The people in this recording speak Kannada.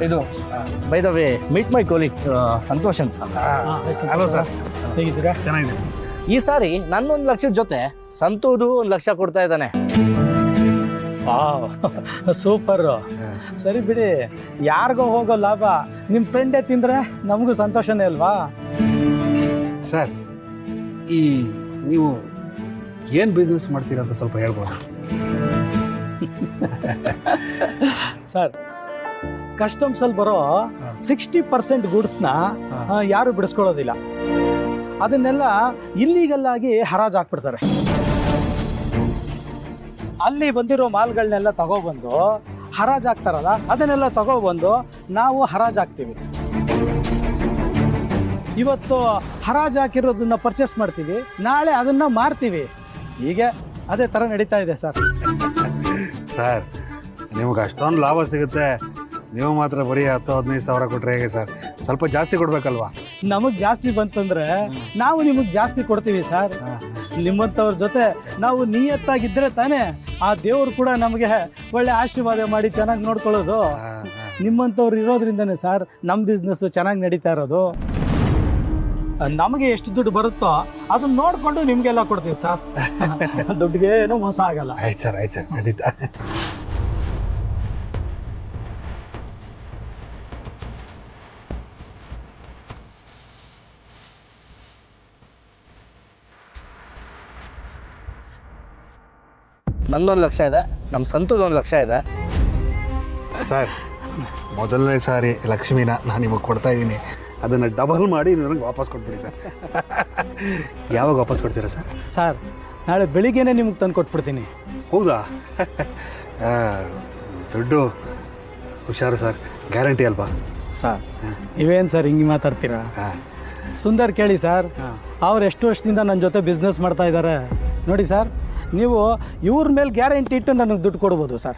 ಇದು by the way meet my colleague Santosh ಅಂತ. ಹಲೋ ಸರ್, ಹೇಗಿದ್ದೀರಾ? ಚೆನ್ನಾಗಿದೆ. ಈ ಸಾರಿ ನನ್ನೊಂದು ಲಕ್ಷದ ಜೊತೆ ಸಂತೂರು 1 ಲಕ್ಷ ಕೊಡ್ತಾ ಇದ್ದಾನೆ. ಸೂಪರ್. ಸರಿ ಬಿಡಿ, ಯಾರಿಗೋ ಹೋಗೋ ಲಾಭ ನಿಮ್ಮ ಫ್ರೆಂಡೇ ತಿಂದ್ರೆ ನಮಗೂ ಸಂತೋಷನೇ ಅಲ್ವಾ? ಸರ್, ಈ ನೀವು ಏನು ಬಿಸ್ನೆಸ್ ಮಾಡ್ತೀರಾ ಅಂತ ಸ್ವಲ್ಪ ಹೇಳ್ಬೋದು? ಸರ್, ಕಸ್ಟಮ್ಸ್ ಅಲ್ಲಿ ಬರೋ 60% ಗೂಡ್ಸ್ನ ಯಾರು ಬಿಡಿಸ್ಕೊಳ್ಳೋದಿಲ್ಲ. ಅದನ್ನೆಲ್ಲ ಇಲ್ಲಿಗಲ್ ಆಗಿ ಹರಾಜ್ ಹಾಕ್ಬಿಡ್ತಾರೆ. ಅಲ್ಲಿ ಬಂದಿರೋ ಮಾಲ್ಗಳನ್ನೆಲ್ಲ ತಗೊಬಂದು ಹರಾಜ್ ಹಾಕ್ತಾರಲ್ಲ, ಅದನ್ನೆಲ್ಲ ತಗೊಬಂದು ನಾವು ಹರಾಜ್ ಹಾಕ್ತೀವಿ. ಇವತ್ತು ಹರಾಜ್ ಹಾಕಿರೋದನ್ನ ಪರ್ಚೇಸ್ ಮಾಡ್ತೀವಿ, ನಾಳೆ ಅದನ್ನ ಮಾರ್ತೀವಿ. ಹೀಗೆ ಅದೇ ಥರ ನಡೀತಾ ಇದೆ ಸರ್. ಸರ್, ನಿಮ್ಗೆ ಅಷ್ಟೊಂದು ಲಾಭ ಸಿಗುತ್ತೆ, ನೀವು ಮಾತ್ರ ಬರೀ 10-15 ಸಾವಿರ ಕೊಟ್ಟರೆ ಹೇಗೆ ಸರ್? ಸ್ವಲ್ಪ ಜಾಸ್ತಿ ಕೊಡ್ಬೇಕಲ್ವಾ? ನಮಗೆ ಜಾಸ್ತಿ ಬಂತಂದ್ರೆ ನಾವು ನಿಮಗೆ ಜಾಸ್ತಿ ಕೊಡ್ತೀವಿ ಸರ್. ನಿಮ್ಮಂಥವ್ರ ಜೊತೆ ನಾವು ನಿಯತ್ತಾಗಿದ್ದರೆ ತಾನೇ ಆ ದೇವರು ಕೂಡ ನಮಗೆ ಒಳ್ಳೆ ಆಶೀರ್ವಾದ ಮಾಡಿ ಚೆನ್ನಾಗಿ ನೋಡ್ಕೊಳ್ಳೋದು. ನಿಮ್ಮಂಥವ್ರು ಇರೋದ್ರಿಂದನೇ ಸರ್ ನಮ್ಮ ಬಿಸ್ನೆಸ್ ಚೆನ್ನಾಗಿ ನಡೀತಾ ಇರೋದು. ನಮಗೆ ಎಷ್ಟು ದುಡ್ಡು ಬರುತ್ತೋ ಅದನ್ನ ನೋಡಿಕೊಂಡು ನಿಮಗೆಲ್ಲ ಕೊಡ್ತೀವಿ ಸರ್. ದುಡ್ಡಿಗೆ ಏನೂ ಮೋಸ ಆಗಲ್ಲ. ಆಯ್ತು ಸರ್, ಆಯ್ತು ಸರ್, ಖಂಡಿತ. ನಂದೊಂದು 1 ಲಕ್ಷ ಇದೆ, ನಮ್ಮ ಸಂತೂರ್ 1 ಲಕ್ಷ ಇದೆ. ಸರ್, ಮೊದಲನೇ ಸಾರಿ ಲಕ್ಷ್ಮಿನ ನಾನು ನಿಮಗೆ ಕೊಡ್ತಾ ಇದ್ದೀನಿ, ಅದನ್ನು ಡಬಲ್ ಮಾಡಿ ನನಗೆ ವಾಪಸ್ ಕೊಡ್ತೀರಿ ಸರ್. ಯಾವಾಗ ವಾಪಸ್ ಕೊಡ್ತೀರಾ ಸರ್? ಸರ್, ನಾಳೆ ಬೆಳಿಗ್ಗೆನೇ ನಿಮ್ಗೆ ತಂದು ಕೊಟ್ಬಿಡ್ತೀನಿ. ಹೌದಾ? ದುಡ್ಡು ಹುಷಾರು ಸರ್, ಗ್ಯಾರಂಟಿ ಅಲ್ವಾ? ಸರ್, ಇವೇನು ಸರ್ ಹಿಂಗೆ ಮಾತಾಡ್ತೀರಾ? ಸುಂದರ್ ಕೇಳಿ ಸರ್, ಅವ್ರು ಎಷ್ಟು ವರ್ಷದಿಂದ ನನ್ನ ಜೊತೆ ಬಿಸ್ನೆಸ್ ಮಾಡ್ತಾ ಇದ್ದಾರೆ ನೋಡಿ ಸರ್. ನೀವು ಇವ್ರ ಮೇಲೆ ಗ್ಯಾರಂಟಿ ಇಟ್ಟು ನನಗೆ ದುಡ್ಡು ಕೊಡ್ಬೋದು ಸರ್.